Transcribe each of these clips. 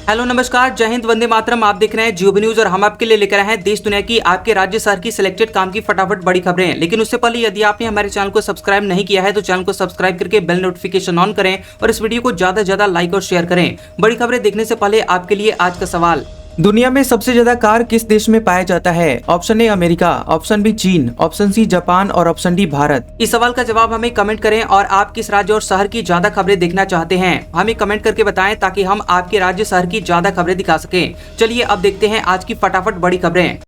Hello नमस्कार, जय हिंद, वंदे मातरम। आप देख रहे हैं जियो न्यूज और हम आपके लिए लेकर आए हैं देश दुनिया की, आपके राज्य शहर की सिलेक्टेड काम की फटाफट बड़ी खबरें। लेकिन उससे पहले यदि आपने हमारे चैनल को सब्सक्राइब नहीं किया है तो चैनल को सब्सक्राइब करके बेल नोटिफिकेशन ऑन करें और इस वीडियो को ज्यादा से ज्यादा लाइक और शेयर करें। बड़ी खबरें देखने से पहले आपके लिए आज का सवाल, दुनिया में सबसे ज्यादा कार किस देश में पाया जाता है? Option A America, option B चीन, ऑप्शन सी जापान और ऑप्शन डी भारत। इस सवाल का जवाब हमें कमेंट करें और आप किस राज्य और शहर की ज्यादा खबरें देखना चाहते हैं हमें कमेंट करके बताएं ताकि हम आपके राज्य शहर की ज्यादा खबरें दिखा सकें। चलिए अब देखते हैं आज की फटाफट बड़ी खबरें।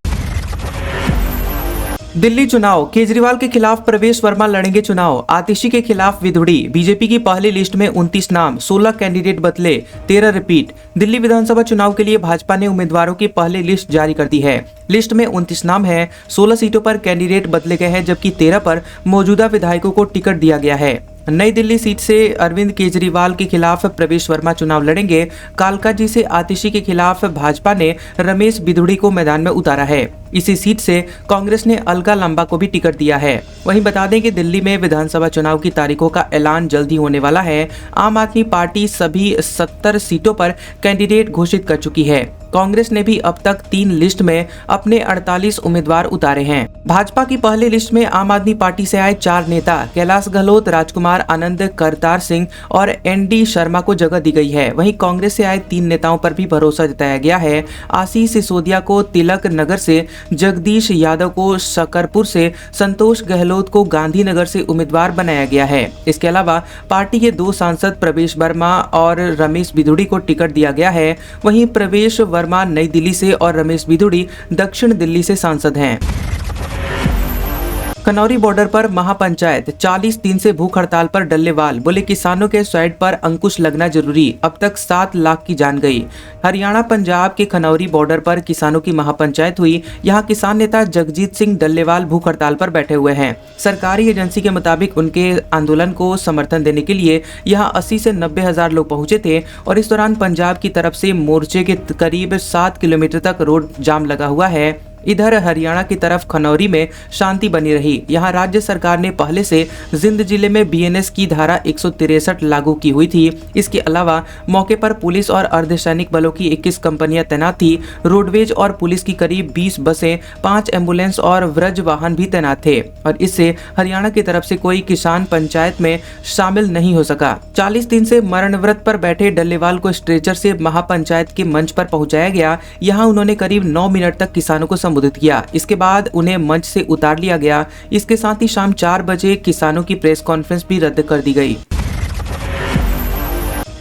दिल्ली चुनाव, केजरीवाल के खिलाफ प्रवेश वर्मा लड़ेंगे चुनाव। आतिशी के खिलाफ विधुड़ी। बीजेपी की पहली लिस्ट में 29 नाम, 16 कैंडिडेट बदले, 13 रिपीट। दिल्ली विधानसभा चुनाव के लिए भाजपा ने उम्मीदवारों की पहली लिस्ट जारी कर दी है। लिस्ट में 29 नाम है, 16 सीटों पर कैंडिडेट बदले गए हैं जबकि 13 पर मौजूदा विधायकों को टिकट दिया गया है। नई दिल्ली सीट से अरविंद केजरीवाल के खिलाफ प्रवेश वर्मा चुनाव लड़ेंगे। कालकाजी से आतिशी के खिलाफ भाजपा ने रमेश बिधुड़ी को मैदान में उतारा है। इसी सीट से कांग्रेस ने अलका लांबा को भी टिकट दिया है। वहीं बता दें कि दिल्ली में विधानसभा चुनाव की तारीखों का ऐलान जल्दी होने वाला है। आम आदमी पार्टी सभी 70 सीटों पर कैंडिडेट घोषित कर चुकी है। कांग्रेस ने भी अब तक 3 लिस्ट में अपने 48 उम्मीदवार उतारे हैं। भाजपा की पहली लिस्ट में आम आदमी पार्टी से आए 4 नेता कैलाश गहलोत, राजकुमार आनंद, करतार सिंह और एनडी शर्मा को जगह दी गई है। वहीं कांग्रेस से आए 3 नेताओं पर भी भरोसा जताया गया है। आशीष सिसोदिया को तिलक नगर से, जगदीश यादव को शकरपुर से, संतोष गहलोत को गांधीनगर से उम्मीदवार बनाया गया है। इसके अलावा पार्टी के 2 सांसद प्रवेश वर्मा और रमेश बिधुड़ी को टिकट दिया गया है। वहीं प्रवेश वर्मा नई दिल्ली से और रमेश बिधुड़ी दक्षिण दिल्ली से सांसद हैं। खनौरी बॉर्डर पर महापंचायत, 40 दिन से भूख हड़ताल पर डल्लेवाल, बोले किसानों के स्वाइड पर अंकुश लगना जरूरी, अब तक 7 लाख की जान गई। हरियाणा पंजाब के खनौरी बॉर्डर पर किसानों की महापंचायत हुई। यहाँ किसान नेता जगजीत सिंह डल्लेवाल भूख हड़ताल पर बैठे हुए हैं। सरकारी एजेंसी के मुताबिक उनके आंदोलन को समर्थन देने के लिए यहाँ 80 से 90 हजार लोग पहुंचे थे और इस दौरान पंजाब की तरफ से मोर्चे के करीब 7 किलोमीटर तक रोड जाम लगा हुआ है। इधर हरियाणा की तरफ खनौरी में शांति बनी रही। यहाँ राज्य सरकार ने पहले से जिंद जिले में बीएनएस की धारा 163 लागू की हुई थी। इसके अलावा मौके पर पुलिस और अर्धसैनिक बलों की 21 कंपनियां तैनात थी। रोडवेज और पुलिस की करीब 20 बसें, 5 एम्बुलेंस और व्रज वाहन भी तैनात थे और इससे हरियाणा की तरफ से कोई किसान पंचायत में शामिल नहीं हो सका। 40 दिन से मरण व्रत पर बैठे डल्लेवाल को स्ट्रेचर से महापंचायत के मंच पर पहुंचाया गया। यहाँ उन्होंने करीब 9 मिनट तक किसानों को संबोधित किया। इसके बाद उन्हें मंच से उतार लिया गया। इसके साथ ही शाम 4 बजे किसानों की प्रेस कॉन्फ्रेंस भी रद्द कर दी गई।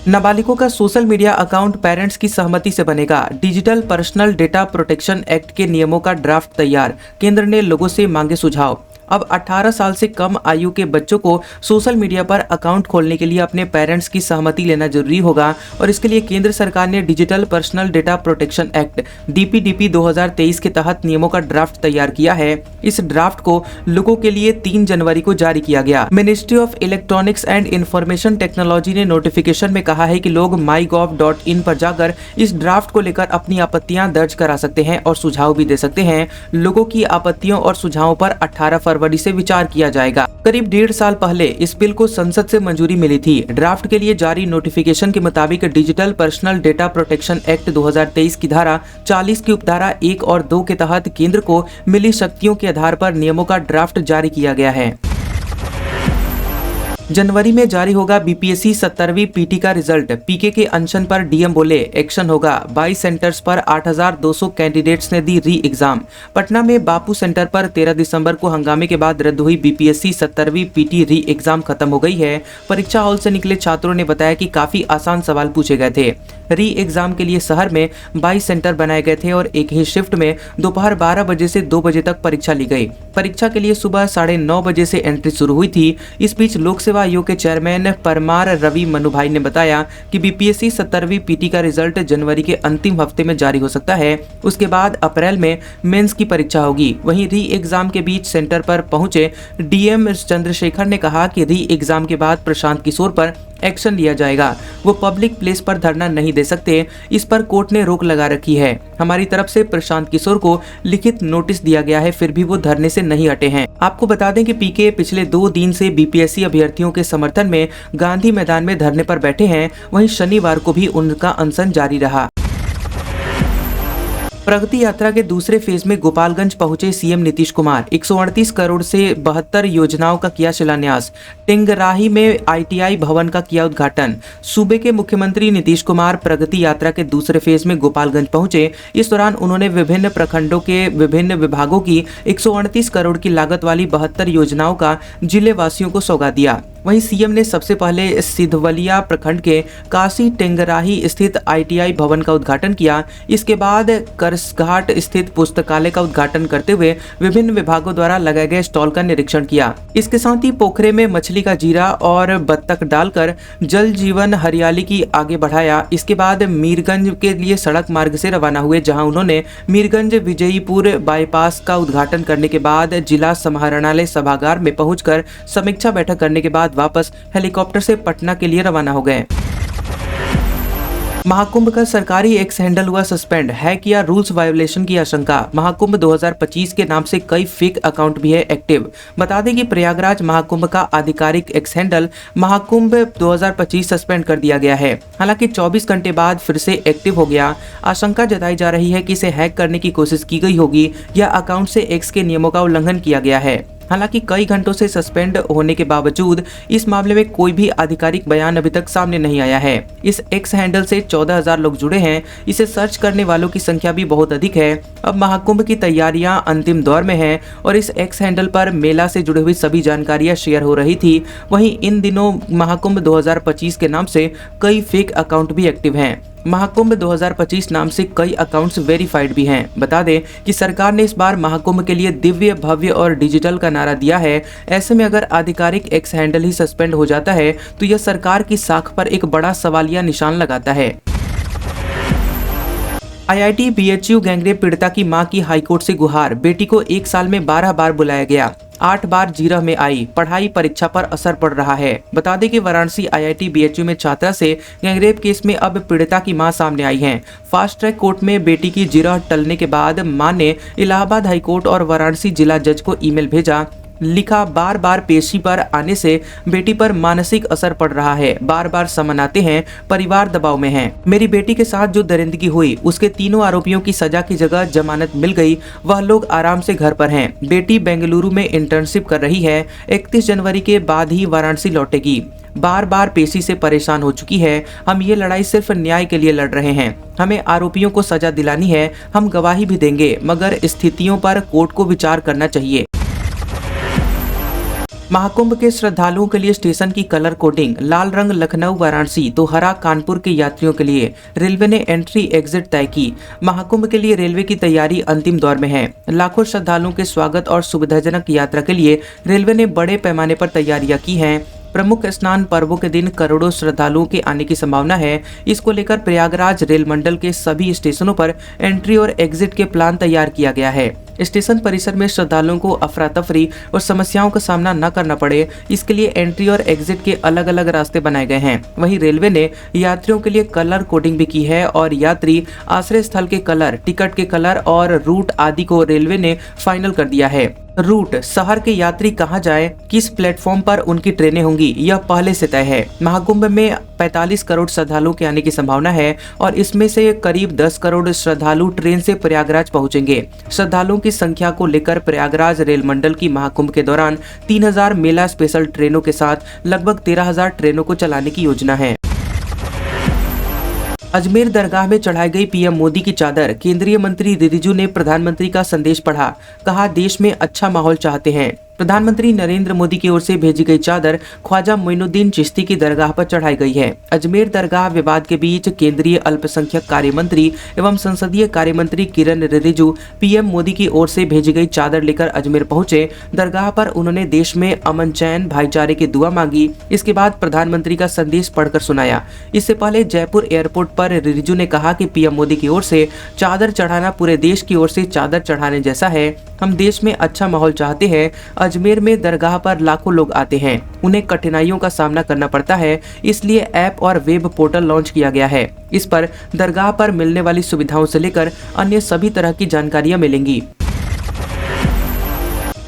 नाबालिगों का सोशल मीडिया अकाउंट पेरेंट्स की सहमति से बनेगा। Digital personal data protection act के नियमों का ड्राफ्ट तैयार, केंद्र ने लोगों से मांगे सुझाव। अब 18 साल से कम आयु के बच्चों को सोशल मीडिया पर अकाउंट खोलने के लिए अपने पेरेंट्स की सहमति लेना जरूरी होगा और इसके लिए केंद्र सरकार ने digital personal data protection act DPDP 2023 के तहत नियमों का ड्राफ्ट तैयार किया है। इस ड्राफ्ट को लोगों के लिए 3 जनवरी को जारी किया गया। Ministry of electronics and information technology ने नोटिफिकेशन में कहा है कि लोग mygov.in पर जाकर इस ड्राफ्ट को लेकर अपनी आपत्तियां दर्ज करा सकते हैं और सुझाव भी दे सकते हैं। लोगों की आपत्तियों और सुझावों पर 18 फरवरी से विचार किया जाएगा। करीब 1.5 साल पहले इस बिल को संसद से मंजूरी मिली थी। ड्राफ्ट के लिए जारी नोटिफिकेशन के मुताबिक digital personal data protection act 2023 की धारा 40 की उपधारा 1 और 2 के तहत केंद्र को मिली शक्तियों के आधार पर नियमों का ड्राफ्ट जारी किया गया है। जनवरी में जारी होगा बीपीएससी 17वीं पीटी का रिजल्ट। पीके के अनशन पर डीएम बोले एक्शन होगा। 22 सेंटर्स पर 8,200 कैंडिडेट्स ने दी री एग्जाम। पटना में बापू सेंटर पर 13 दिसंबर को हंगामे के बाद रद्द हुई बीपीएससी 17वीं पीटी री एग्जाम खत्म हो गई है। परीक्षा हॉल से निकले छात्रों ने बताया कि काफी आसान सवाल पूछे गए थे। री एग्जाम के लिए शहर में 22 सेंटर बनाए गए थे और एक ही शिफ्ट में दोपहर 12 बजे से 2 बजे तक परीक्षा ली गई। परीक्षा के लिए सुबह 9:30 बजे से एंट्री शुरू हुई थी। इस बीच लोक सेवा आयोग के चेयरमैन परमार रवि मनुभाई ने बताया कि बीपीएससी 17वीं पीटी का रिजल्ट जनवरी के अंतिम हफ्ते में जारी हो सकता है। उसके बाद अप्रैल में मेंस की परीक्षा होगी। वहीं री एग्जाम के बीच सेंटर पर पहुंचे डीएम चंद्रशेखर ने कहा कि री एग्जाम के बाद प्रशांत किशोर पर एक्शन लिया जाएगा। वो पब्लिक प्लेस पर धरना नहीं दे सकते, इस पर कोर्ट ने रोक लगा रखी है। हमारी तरफ से प्रशांत किशोर को लिखित नोटिस दिया गया है, फिर भी वो धरने से नहीं हटे हैं। आपको बता दें कि पीके पिछले 2 दिन से बीपीएससी अभ्यर्थियों के समर्थन में गांधी मैदान में धरने पर बैठे हैं। वहीं शनिवार को भी उनका अनशन जारी रहा। प्रगति यात्रा के दूसरे फेज में गोपालगंज पहुंचे सीएम नीतीश कुमार। 138 करोड़ से 72 योजनाओं का किया शिलान्यास। टेंगराही में आईटीआई भवन का किया उद्घाटन। सूबे के मुख्यमंत्री नीतीश कुमार प्रगति यात्रा के दूसरे फेज में गोपालगंज पहुंचे। इस दौरान उन्होंने विभिन्न प्रखंडों के विभिन्न विभागों की 138 करोड़ की लागत वाली 72 योजनाओं का जिले वासियों को सौगात दिया। वहीं सीएम ने सबसे पहले सिधवलिया प्रखंड के काशी टेंगराही स्थित आईटीआई भवन का उद्घाटन किया। इसके बाद करसघाट स्थित पुस्तकालय का उद्घाटन करते हुए विभिन्न विभागों द्वारा लगाए गए स्टॉल का निरीक्षण किया। इसके साथ ही पोखरे में मछली का जीरा और बत्तख डालकर जल जीवन हरियाली की आगे बढ़ाया। इसके बाद मीरगंज के लिए सड़क मार्ग से रवाना हुए, जहां उन्होंने मीरगंज विजयीपुर बाईपास का उद्घाटन करने के बाद जिला समाहरणालय सभागार में पहुंचकर समीक्षा बैठक करने के बाद वापस हेलीकॉप्टर से पटना के लिए रवाना हो गए। महाकुंभ का सरकारी एक्स हैंडल हुआ सस्पेंड, है किया रूल्स वायोलेशन की आशंका। महाकुंभ 2025 के नाम से कई फेक अकाउंट भी है एक्टिव। बता दें कि प्रयागराज महाकुंभ का आधिकारिक एक्स हैंडल महाकुंभ 2025 सस्पेंड कर दिया गया है। हालांकि 24 घंटे बाद फिर से एक्टिव हो गया। आशंका जताई जा रही है कि इसे हैक करने की कोशिश की गई होगी या अकाउंट से एक्स के नियमों का उल्लंघन किया गया है। हालांकि कई घंटों से सस्पेंड होने के बावजूद इस मामले में कोई भी आधिकारिक बयान अभी तक सामने नहीं आया है। इस एक्स हैंडल से 14,000 लोग जुड़े हैं। इसे सर्च करने वालों की संख्या भी बहुत अधिक है। अब महाकुंभ की तैयारियां अंतिम दौर में हैं और इस एक्स हैंडल पर मेला से जुड़ी हुई सभी जानकारियां शेयर हो रही थी। वहीं इन दिनों महाकुंभ 2025 के नाम से कई फेक अकाउंट भी एक्टिव हैं। महाकुंभ 2025 नाम से कई अकाउंट्स वेरीफाइड भी हैं। बता दें कि सरकार ने इस बार महाकुंभ के लिए दिव्य, भव्य और डिजिटल का नारा दिया है। ऐसे में अगर आधिकारिक एक्स हैंडल ही सस्पेंड हो जाता है तो यह सरकार की साख पर एक बड़ा सवालिया निशान लगाता है। आईआईटी बीएचयू गैंगरेप पीड़िता की मां की हाईकोर्ट से गुहार। बेटी को 1 साल में 12 बार बुलाया गया, 8 बार जीरह में आई। पढ़ाई परीक्षा पर असर पड़ रहा है। बता दें कि वाराणसी आईआईटी बीएचयू में छात्रा से गैंगरेप केस में अब पीड़िता की मां सामने आई है। फास्ट ट्रैक कोर्ट में बेटी की जीरह टलने के बाद मां ने इलाहाबाद हाईकोर्ट और वाराणसी जिला जज को ईमेल भेजा। लिखा, बार बार पेशी पर आने से बेटी पर मानसिक असर पड़ रहा है। बार बार समन आते हैं, परिवार दबाव में है। मेरी बेटी के साथ जो दरिंदगी हुई उसके तीनों आरोपियों की सजा की जगह जमानत मिल गई। वह लोग आराम से घर पर हैं। बेटी बेंगलुरु में इंटर्नशिप कर रही है। 31 जनवरी के बाद ही वाराणसी लौटेगी। बार बार पेशी से परेशान हो चुकी है। हम ये लड़ाई सिर्फ न्याय के लिए लड़ रहे हैं। हमें आरोपियों को सजा दिलानी है। हम गवाही भी देंगे, मगर स्थितियों पर कोर्ट को विचार करना चाहिए। महाकुंभ के श्रद्धालुओं के लिए स्टेशन की कलर कोडिंग। लाल रंग लखनऊ वाराणसी तो हरा कानपुर के यात्रियों के लिए। रेलवे ने एंट्री एग्जिट तय की। महाकुंभ के लिए रेलवे की तैयारी अंतिम दौर में है। लाखों श्रद्धालुओं के स्वागत और सुविधाजनक यात्रा के लिए रेलवे ने बड़े पैमाने पर तैयारियां की हैं। प्रमुख स्नान पर्वों के दिन करोड़ों श्रद्धालुओं के आने की संभावना है। इसको लेकर प्रयागराज रेल मंडल के सभी स्टेशनों पर एंट्री और एग्जिट के प्लान तैयार किया गया है। स्टेशन परिसर में श्रद्धालुओं को अफरा तफरी और समस्याओं का सामना न करना पड़े, इसके लिए एंट्री और एग्जिट के अलग अलग रास्ते बनाए गए हैं। वहीं रेलवे ने यात्रियों के लिए कलर कोडिंग भी की है और यात्री आश्रय स्थल के कलर, टिकट के कलर और रूट आदि को रेलवे ने फाइनल कर दिया है। रूट, शहर के यात्री कहां जाए, किस प्लेटफॉर्म पर उनकी ट्रेनें होंगी, यह पहले से तय है। महाकुंभ में 45 करोड़ श्रद्धालुओं के आने की संभावना है और इसमें से करीब 10 करोड़ श्रद्धालु ट्रेन से प्रयागराज पहुंचेंगे। श्रद्धालुओं की संख्या को लेकर प्रयागराज रेल मंडल की महाकुंभ के दौरान 3000 मेला स्पेशल ट्रेनों के साथ लगभग 13,000 ट्रेनों को चलाने की योजना है। अजमेर दरगाह में चढ़ाई गई पीएम मोदी की चादर। केंद्रीय मंत्री रिजिजू ने प्रधानमंत्री का संदेश पढ़ा। कहा, देश में अच्छा माहौल चाहते हैं। प्रधानमंत्री नरेंद्र मोदी की ओर से भेजी गई चादर ख्वाजा मोइनुद्दीन चिश्ती की दरगाह पर चढ़ाई गई है। अजमेर दरगाह विवाद के बीच केंद्रीय अल्पसंख्यक कार्य मंत्री एवं संसदीय कार्य मंत्री किरण रिजिजू पीएम मोदी की ओर से भेजी गई चादर लेकर अजमेर पहुंचे। दरगाह पर उन्होंने देश में अमन, चैन, भाईचारे की दुआ मांगी। इसके बाद प्रधानमंत्री का संदेश पढ़कर सुनाया। इससे पहले जयपुर एयरपोर्ट पर रिजिजू ने कहा कि पीएम मोदी की ओर से चादर चढ़ाना पूरे देश की ओर से चादर चढ़ाने जैसा है। हम देश में अच्छा माहौल चाहते हैं। अजमेर में दरगाह पर लाखों लोग आते हैं, उन्हें कठिनाइयों का सामना करना पड़ता है, इसलिए ऐप और वेब पोर्टल लॉन्च किया गया है। इस पर दरगाह पर मिलने वाली सुविधाओं से लेकर अन्य सभी तरह की जानकारियां मिलेंगी।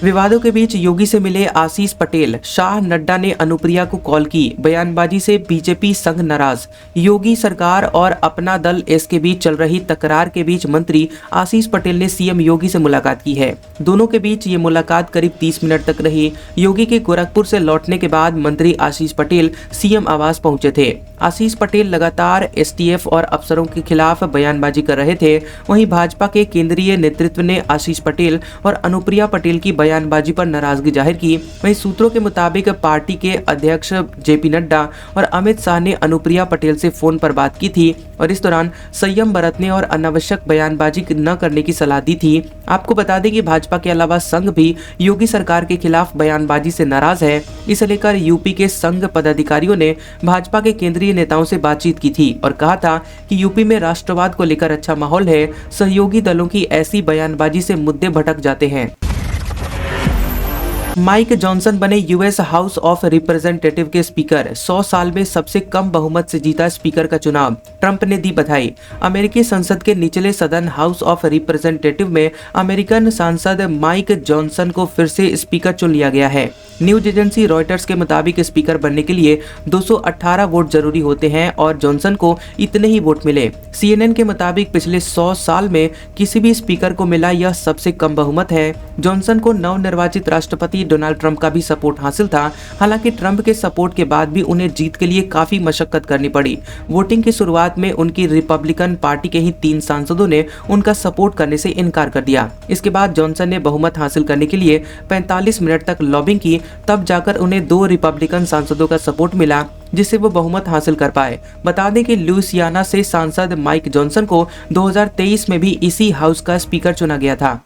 विवादों के बीच योगी से मिले आशीष पटेल, शाह नड्डा ने अनुप्रिया को कॉल की, बयानबाजी से बीजेपी संघ नाराज। योगी सरकार और अपना दल एस के बीच चल रही तकरार के बीच मंत्री आशीष पटेल ने सीएम योगी से मुलाकात की है। दोनों के बीच ये मुलाकात करीब 30 मिनट तक रही। योगी के गोरखपुर से लौटने के बाद मंत्री आशीष पटेल सीएम आवास पहुंचे थे। आशीष पटेल लगातार एसटीएफ और अफसरों के खिलाफ बयानबाजी कर रहे थे। वहीं भाजपा के केंद्रीय नेतृत्व ने आशीष पटेल और अनुप्रिया पटेल की बयानबाजी पर नाराजगी जाहिर की। वहीं सूत्रों के मुताबिक पार्टी के अध्यक्ष जेपी नड्डा और अमित शाह ने अनुप्रिया पटेल से फोन पर बात की थी और इस दौरान संयम बरतने और अनावश्यक बयानबाजी न करने की सलाह दी थी। आपको बता दें कि भाजपा के अलावा संघ भी योगी सरकार के खिलाफ बयानबाजी से नाराज है। इसे लेकर यूपी के संघ पदाधिकारियों ने भाजपा के केंद्रीय नेताओं से बातचीत की थी और कहा था कि यूपी में राष्ट्रवाद को लेकर अच्छा माहौल है। सहयोगी दलों की ऐसी बयानबाजी से मुद्दे भटक जाते हैं। माइक जॉनसन बने यूएस हाउस ऑफ रिप्रेजेंटेटिव के स्पीकर। 100 साल में सबसे कम बहुमत से जीता स्पीकर का चुनाव, ट्रंप ने दी बधाई। अमेरिकी संसद के निचले सदन हाउस ऑफ रिप्रेजेंटेटिव में अमेरिकन सांसद माइक जॉनसन को फिर से स्पीकर चुन लिया गया है। न्यूज एजेंसी रॉयटर्स के मुताबिक स्पीकर बनने के लिए 218 वोट जरूरी होते हैं और जॉनसन को इतने ही वोट मिले। CNN के मुताबिक पिछले 100 साल में किसी भी स्पीकर को मिला यह सबसे कम बहुमत है। जॉनसन को नवनिर्वाचित राष्ट्रपति डोनाल्ड ट्रंप का भी सपोर्ट हासिल था। हालांकि ट्रंप के सपोर्ट के बाद भी उन्हें जीत के लिए काफी मशक्कत करनी पड़ी। वोटिंग की शुरुआत में उनकी रिपब्लिकन पार्टी के ही 3 सांसदों ने उनका सपोर्ट करने से इनकार कर दिया। इसके बाद जॉनसन ने बहुमत हासिल करने के लिए 45 मिनट तक लॉबिंग की, तब जाकर उन्हें 2 रिपब्लिकन सांसदों का सपोर्ट मिला जिससे वो बहुमत हासिल कर पाए। बता दें कि लुइसियाना से सांसद माइक जॉनसन को 2023 में भी इसी हाउस का स्पीकर चुना गया था।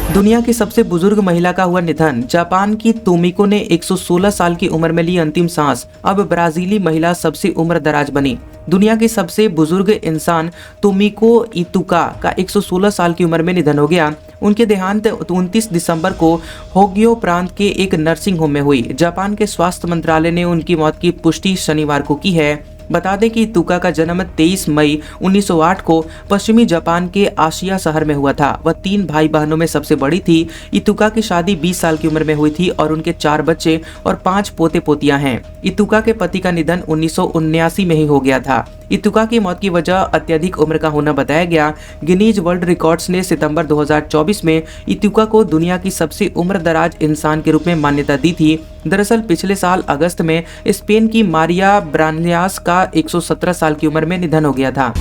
दुनिया की सबसे बुजुर्ग महिला का हुआ निधन। जापान की तोमिको ने 116 साल की उम्र में ली अंतिम सांस। अब ब्राजीली महिला सबसे उम्र दराज बनी। दुनिया की सबसे बुजुर्ग इंसान तोमिको इतुका का 116 साल की उम्र में निधन हो गया। उनके देहांत 29 दिसंबर को होग्यो प्रांत के एक नर्सिंग होम में हुई। जापान के स्वास्थ्य मंत्रालय ने उनकी मौत की पुष्टि शनिवार को की है। बता दें कि इतुका का जन्म 23 मई 1908 को पश्चिमी जापान के आशिया शहर में हुआ था। वह 3 भाई बहनों में सबसे बड़ी थी। इतुका की शादी 20 साल की उम्र में हुई थी और उनके 4 बच्चे और 5 पोते पोतियां हैं। इतुका के पति का निधन 1979 में ही हो गया था। इतुका की मौत की वजह अत्यधिक उम्र का होना बताया गया। गिनीज वर्ल्ड रिकॉर्ड्स ने सितंबर 2024 में इतुका को दुनिया की सबसे उम्र दराज इंसान के रूप में मान्यता दी थी। दरअसल पिछले साल अगस्त में स्पेन की मारिया ब्रान्यास का 117 साल की उम्र में निधन हो गया था।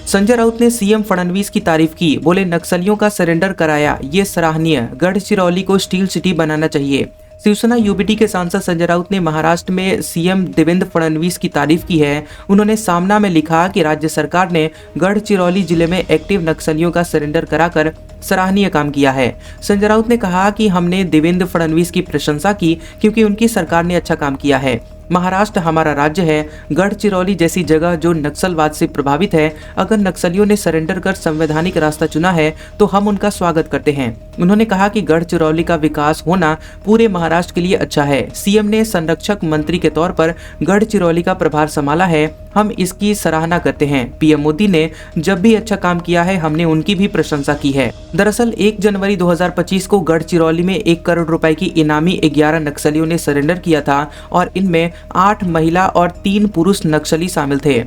संजय राउत ने सीएम फडणवीस की तारीफ की, बोले नक्सलियों का सरेंडर कराया, ये सराहनीय, गढ़चिरौली को स्टील सिटी बनाना चाहिए। शिवसेना यूबीटी के सांसद संजय राउत ने महाराष्ट्र में सीएम देवेंद्र फडणवीस की तारीफ की है। उन्होंने सामना में लिखा कि राज्य सरकार ने गढ़चिरौली जिले में एक्टिव नक्सलियों का सरेंडर कराकर सराहनीय काम किया है। संजय राउत ने कहा कि हमने देवेंद्र फडणवीस की प्रशंसा की क्योंकि उनकी सरकार ने अच्छा काम किया है। महाराष्ट्र हमारा राज्य है। गढ़चिरौली जैसी जगह जो नक्सलवाद से प्रभावित है, अगर नक्सलियों ने सरेंडर कर संवैधानिक रास्ता चुना है तो हम उनका स्वागत करते हैं। उन्होंने कहा कि गढ़चिरौली का विकास होना पूरे महाराष्ट्र के लिए अच्छा है। सीएम ने संरक्षक मंत्री के तौर पर गढ़चिरौली का प्रभार संभाला है, हम इसकी सराहना करते हैं। पीएम मोदी ने जब भी अच्छा काम किया है हमने उनकी भी प्रशंसा की है। दरअसल 1 जनवरी 2025 को गढ़चिरौली में 1 करोड़ रुपए की इनामी 11 नक्सलियों ने सरेंडर किया था और इनमें 8 महिला और 3 पुरुष नक्सली शामिल थे।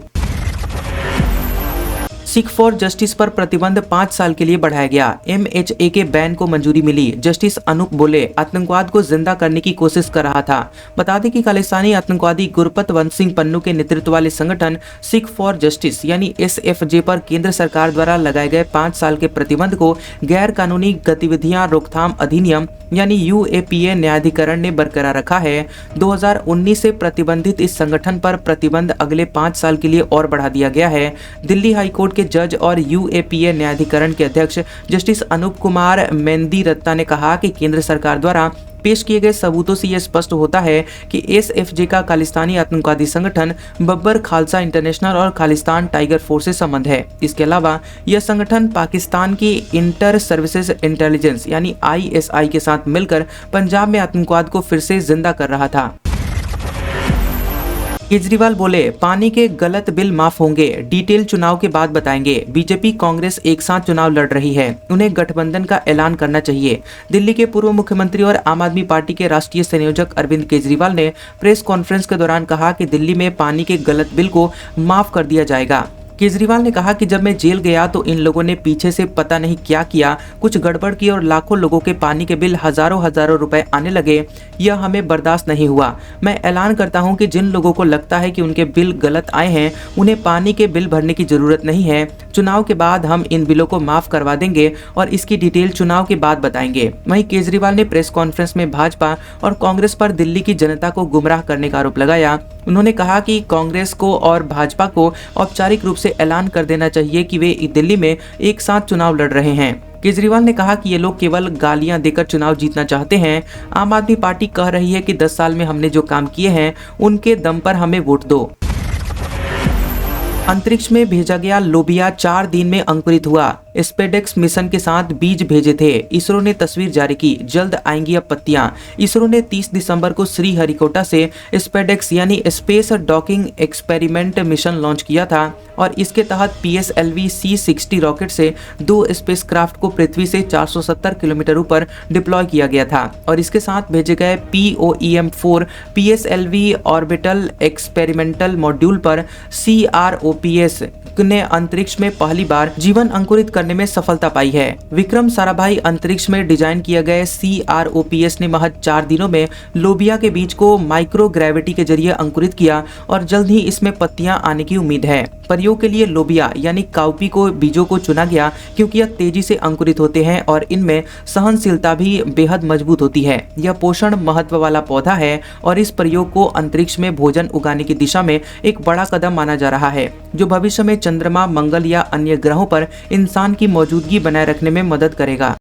सिख फॉर जस्टिस पर प्रतिबंध 5 साल के लिए बढ़ाया गया। MHA के बैन को मंजूरी मिली। जस्टिस अनूप बोले आतंकवाद को जिंदा करने की कोशिश कर रहा था। बता दें कि खालिस्तानी आतंकवादी गुरपतवंत सिंह पन्नू के नेतृत्व वाले संगठन सिख फॉर जस्टिस यानी SFJ पर केंद्र सरकार द्वारा लगाए गए 5 साल के प्रतिबंध को गैर कानूनी गतिविधियां रोकथाम अधिनियम यानी UAPA न्यायाधिकरण ने बरकरार रखा है। 2019 से प्रतिबंधित इस संगठन पर प्रतिबंध अगले 5 साल के लिए और बढ़ा दिया गया है। दिल्ली हाईकोर्ट के जज और UAPA न्यायाधिकरण के अध्यक्ष जस्टिस अनूप कुमार मेंदीरत्ता ने कहा कि केंद्र सरकार द्वारा पेश किए गए सबूतों से यह स्पष्ट होता है कि SFJ का खालिस्तानी आतंकवादी संगठन बब्बर खालसा इंटरनेशनल और खालिस्तान टाइगर फोर्स से संबंध है। इसके अलावा यह संगठन पाकिस्तान की इंटर सर्विसेज इंटेलिजेंस यानी ISI के साथ मिलकर पंजाब में आतंकवाद को फिर से जिंदा कर रहा था। केजरीवाल बोले, पानी के गलत बिल माफ होंगे, डिटेल चुनाव के बाद बताएंगे। बीजेपी कांग्रेस एक साथ चुनाव लड़ रही है, उन्हें गठबंधन का ऐलान करना चाहिए। दिल्ली के पूर्व मुख्यमंत्री और आम आदमी पार्टी के राष्ट्रीय संयोजक अरविंद केजरीवाल ने प्रेस कॉन्फ्रेंस के दौरान कहा कि दिल्ली में पानी के गलत बिल को माफ कर दिया जाएगा। केजरीवाल ने कहा कि जब मैं जेल गया तो इन लोगों ने पीछे से पता नहीं क्या किया, कुछ गड़बड़ की और लाखों लोगों के पानी के बिल हजारों रुपए आने लगे। यह हमें बर्दाश्त नहीं हुआ। मैं ऐलान करता हूं कि जिन लोगों को लगता है कि उनके बिल गलत आए हैं, उन्हें पानी के बिल भरने की जरूरत नहीं है। चुनाव के बाद हम इन बिलों को माफ करवा देंगे और इसकी डिटेल चुनाव के बाद बताएंगे। वहीं केजरीवाल ने प्रेस कॉन्फ्रेंस में भाजपा और कांग्रेस पर दिल्ली की जनता को गुमराह करने का आरोप लगाया। उन्होंने कहा कि कांग्रेस को और भाजपा को औपचारिक रूप से ऐलान कर देना चाहिए कि वे दिल्ली में एक साथ चुनाव लड़ रहे हैं। केजरीवाल ने कहा कि ये लोग केवल गालियां देकर चुनाव जीतना चाहते हैं। आम आदमी पार्टी कह रही है कि 10 साल में हमने जो काम किए हैं उनके दम पर हमें वोट दो। अंतरिक्ष में भेजा गया लोबिया 4 दिन में अंकुरित हुआ। स्पेडेक्स मिशन के साथ बीज भेजे थे। इसरो ने तस्वीर जारी की, जल्द आएंगी अब पत्तियां। इसरो ने 30 दिसंबर को श्रीहरिकोटा से स्पेडेक्स यानी space docking experiment mission launch किया था और इसके तहत PSLV C-60 रॉकेट से 2 स्पेसक्राफ्ट को पृथ्वी से 470 किलोमीटर ऊपर डिप्लॉय किया गया था और इसके साथ भेजे गए POEM-4 PSLV orbital experimental module पर CROPS ने अंतरिक्ष में पहली बार जीवन अंकुरित करने में सफलता पाई है। विक्रम साराभाई अंतरिक्ष में डिजाइन किए गए CROPS ने महज 4 दिनों में लोबिया के बीज को माइक्रो ग्रेविटी के जरिए अंकुरित किया और जल्द ही इसमें पत्तियां आने की उम्मीद है। प्रयोग के लिए लोबिया यानी काउपी को बीजों को चुना गया क्योंकि यह तेजी से अंकुरित होते हैं और इनमें सहनशीलता भी बेहद मजबूत होती है। यह पोषण महत्व वाला पौधा है और इस प्रयोग को अंतरिक्ष में भोजन उगाने की दिशा में एक बड़ा कदम माना जा रहा है, जो भविष्य में चंद्रमा, मंगल या अन्य ग्रहों पर इंसान की मौजूदगी बनाए रखने में मदद करेगा।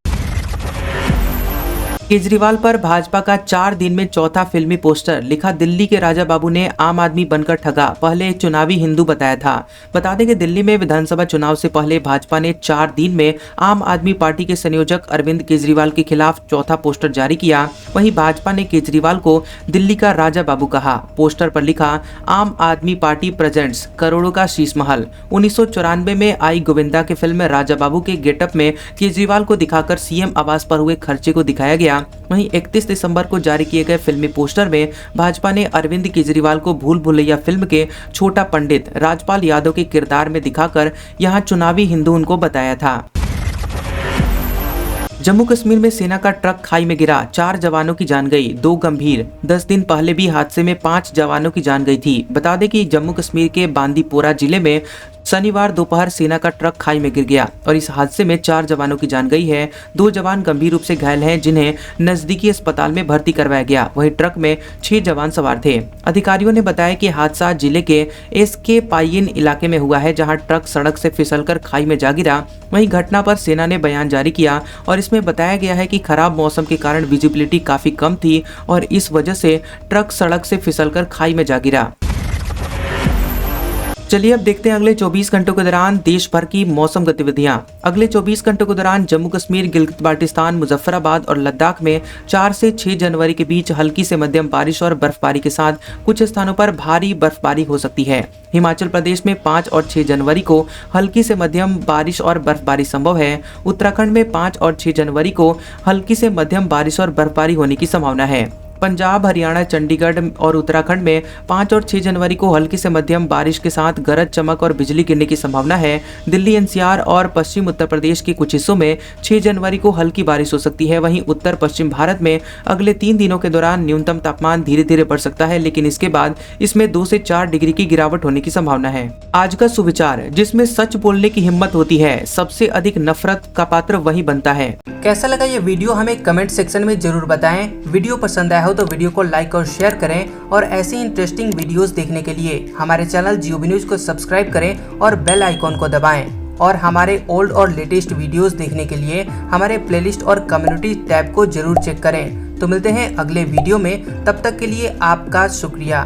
केजरीवाल पर भाजपा का 4 दिन में चौथा फिल्मी पोस्टर, लिखा दिल्ली के राजा बाबू ने आम आदमी बनकर ठगा, पहले चुनावी हिंदू बताया था। बता दें कि दिल्ली में विधानसभा चुनाव से पहले भाजपा ने 4 दिन में आम आदमी पार्टी के संयोजक अरविंद केजरीवाल के खिलाफ चौथा पोस्टर जारी किया। वहीं भाजपा ने केजरीवाल को दिल्ली का राजा बाबू कहा। पोस्टर पर लिखा, आम आदमी पार्टी प्रेजेंट्स करोड़ों का शीश महल। 1994 में आई गोविंदा के फिल्म राजा बाबू के गेटअप में केजरीवाल को दिखाकर CM आवास पर हुए खर्चे को दिखाया गया। वहीं 31 दिसंबर को जारी किए गए फिल्मी पोस्टर में भाजपा ने अरविंद केजरीवाल को भूल भुलैया फिल्म के छोटा पंडित राजपाल यादव के किरदार में दिखाकर यहां चुनावी हिंदू उनको बताया था। जम्मू कश्मीर में सेना का ट्रक खाई में गिरा, 4 जवानों की जान गई, 2 गंभीर। 10 दिन पहले भी हादसे में 5 जवानों की जान गई थी। बता दें कि जम्मू कश्मीर के बांदीपोरा जिले में शनिवार दोपहर सेना का ट्रक खाई में गिर गया और इस हादसे में 4 जवानों की जान गई है। 2 जवान गंभीर रूप से घायल हैं, जिन्हें नजदीकी अस्पताल में भर्ती करवाया गया। वहीं ट्रक में 6 जवान सवार थे। अधिकारियों ने बताया कि हादसा जिले के SK पायिन इलाके में हुआ है, जहां ट्रक सड़क से फिसलकर खाई में जा गिरा। वहीं घटना पर सेना ने बयान जारी किया और इसमें बताया गया है कि खराब मौसम के कारण विजिबिलिटी काफी कम थी और इस वजह से ट्रक सड़क से फिसलकर खाई में जा गिरा। चलिए अब देखते हैं अगले 24 घंटों के दौरान देश भर की मौसम गतिविधियां। अगले 24 घंटों के दौरान जम्मू कश्मीर, गिलगित बाल्टिस्तान, मुजफ्फराबाद और लद्दाख में 4 से 6 जनवरी के बीच हल्की से मध्यम बारिश और बर्फबारी के साथ कुछ स्थानों पर भारी बर्फबारी हो सकती है। हिमाचल प्रदेश में 5 और 6 जनवरी को हल्की से मध्यम बारिश और बर्फबारी संभव है। उत्तराखंड में 5 और 6 जनवरी को हल्की से मध्यम बारिश और बर्फबारी होने की संभावना है। पंजाब, हरियाणा, चंडीगढ़ और उत्तराखंड में 5 और 6 जनवरी को हल्की से मध्यम बारिश के साथ गरज चमक और बिजली गिरने की संभावना है। दिल्ली, NCR और पश्चिम उत्तर प्रदेश के कुछ हिस्सों में 6 जनवरी को हल्की बारिश हो सकती है। वहीं उत्तर पश्चिम भारत में अगले 3 दिनों के दौरान न्यूनतम तापमान धीरे धीरे बढ़ सकता है, लेकिन इसके बाद इसमें 2 से 4 डिग्री की गिरावट होने की संभावना है। आज का सुविचार, जिसमें सच बोलने की हिम्मत होती है, सबसे अधिक नफरत का पात्र वही बनता है। कैसा लगा ये वीडियो हमें कमेंट सेक्शन में जरूर बताएं। वीडियो पसंद आया हो तो वीडियो को लाइक और शेयर करें और ऐसी इंटरेस्टिंग वीडियोस देखने के लिए हमारे चैनल GOB न्यूज को सब्सक्राइब करें और बेल आइकॉन को दबाएं। और हमारे ओल्ड और लेटेस्ट वीडियोस देखने के लिए हमारे प्लेलिस्ट और कम्युनिटी टैब को जरूर चेक करें। तो मिलते हैं अगले वीडियो में, तब तक के लिए आपका शुक्रिया।